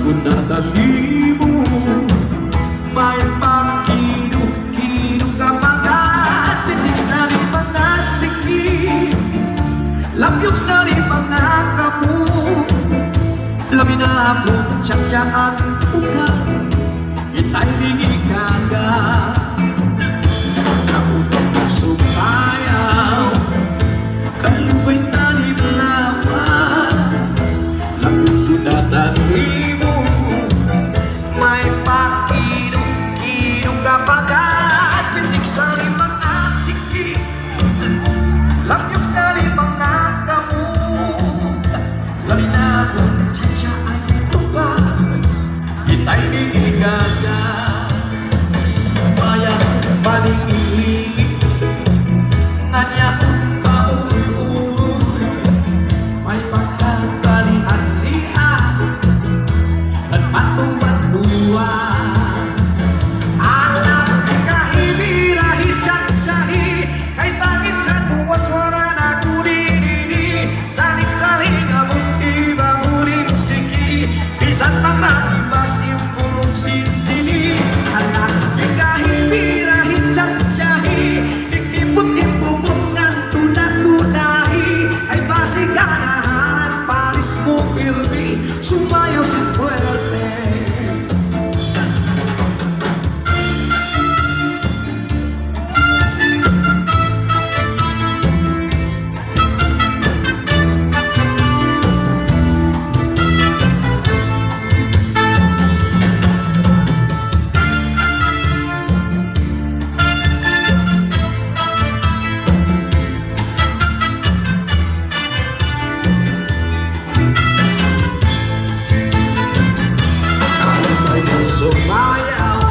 pun natangimu, may pagkiduk-kiduk kapagat, pitik sa mga siki, lamyok sa mga kamu, labi na akong tsatsaan uka, itay bingi kaga, nautong sumayaw, kalubay sa lawas, lamyok ko natangimu, may pakiduk-kiduk kapagat, pitik sa mga siki, lamyok sa mga kamu, labi na akong tsatsaan uka, itay bingi kaga, maya paningin nganya pauur, may pagkakalian-lian at patuwa-tuwa. Alam di kahibirahi tsatsyahi, kay bakit sa tuwas wala na kurinini, salit-saling among ibang uling siki, bisan pa maibas yung pulong sinsini. Alam di kahibirahi tsatsyahi, ikipot-ipumot ng tunat-tunahi, ay basiganahan palis mo pilmi, sumayaw si Puerte. Sumayaw,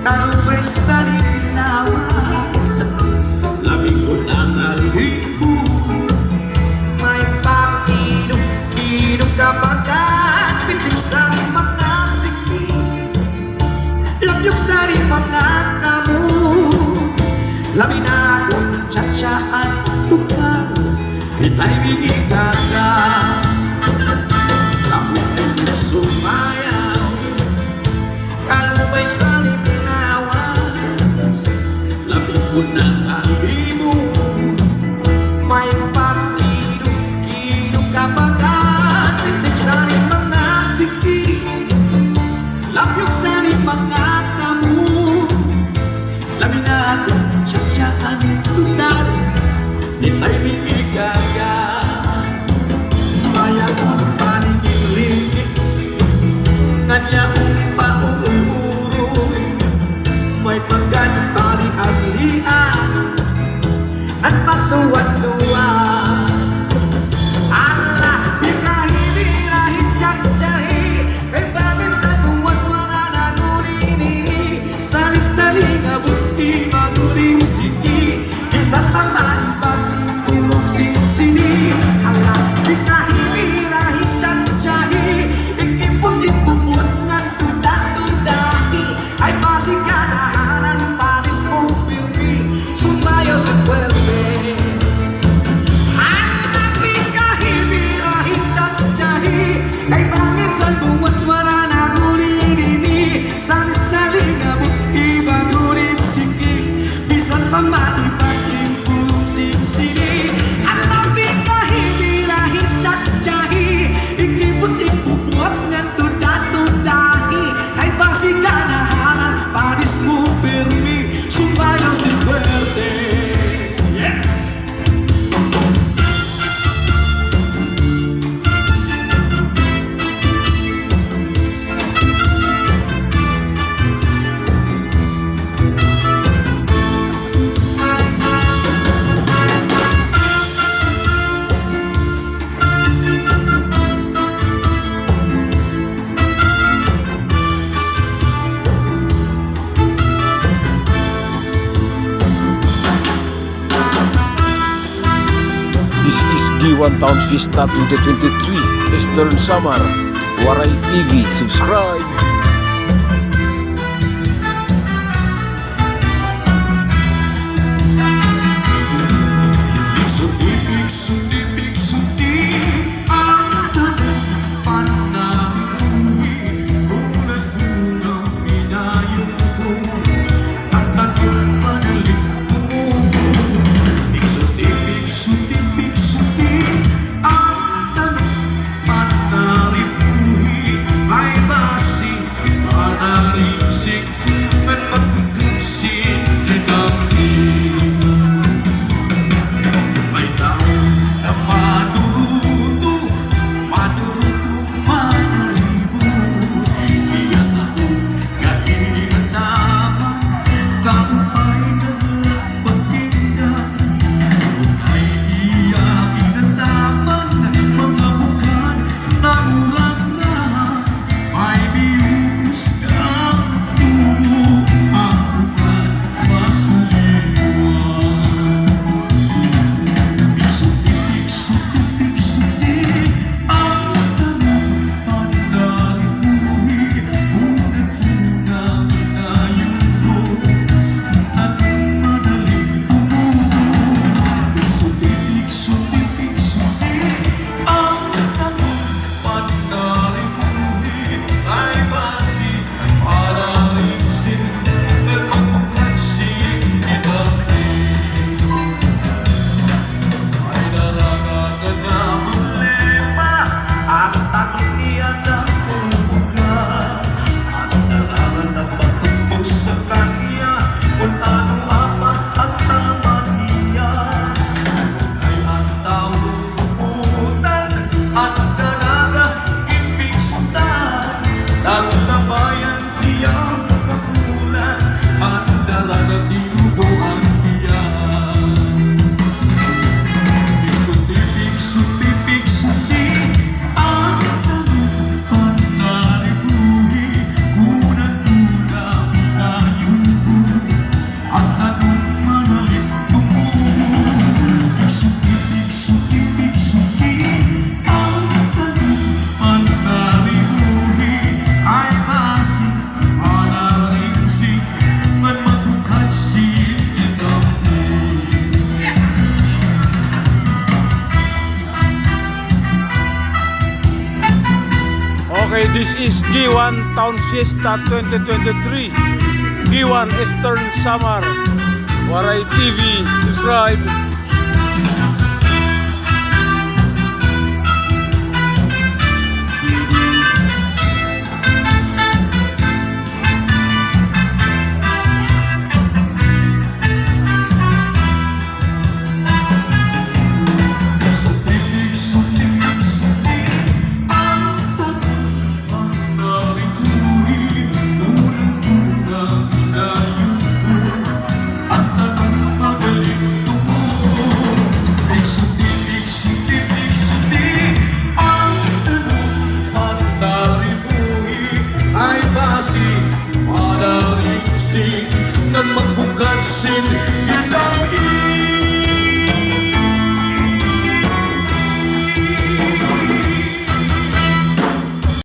kalubay sa lawas, lamig ko ng alibo, may pakiduk-kiduk kapagat, pitik sa mga siki, lamyok sa mga kamu, labi na akong tsatsaan uka, itay bingi kaga, lamig na sumayaw, kalubay sa lawas, lamig ko ng alibo, may pakiduk-kiduk kapagat, pitik sa mga siki, lamyok sa mga kamu, labi na akong tsatsaan uka, itay bingi kaga, maya kong paningin nganya pauur, may pagkakalian-lian at patuwa-tuwa. Allah di kahibirahi tsatsyahi, kay bakit sa tuwas wala na nurinini, salit-saling abuti maguring siki, isang pamaibas tulong sinsini. Allah di kahibirahi tsatsyahi, ikipot-ipumot ng tuda-tudahi, ay basiganahan palis mo pilmi, sumayaw si Puerte. Hanapin kahibirahi tsatsyahi, kay bakit sa luwas wala na kurinini, salit-saling amot ibagurin siki, bisan pa maibas yung pulong sinsini. Hanapin kahibirahi tsatsyahi, ikipot-ipupot ng tuda-tudahi, ay basiganahan palis mo pirmi, sumayaw si Puerte. Yeah! This is G1 Town Fiesta 2023 Eastern Summer Waray TV. Subscribe! Sundik-sundik ang ating panahon, This is Giwan Town Fiesta 2023. Giwan Eastern Samar. Waray TV. Subscribe. Pada ringsing dan mengbuka sin yang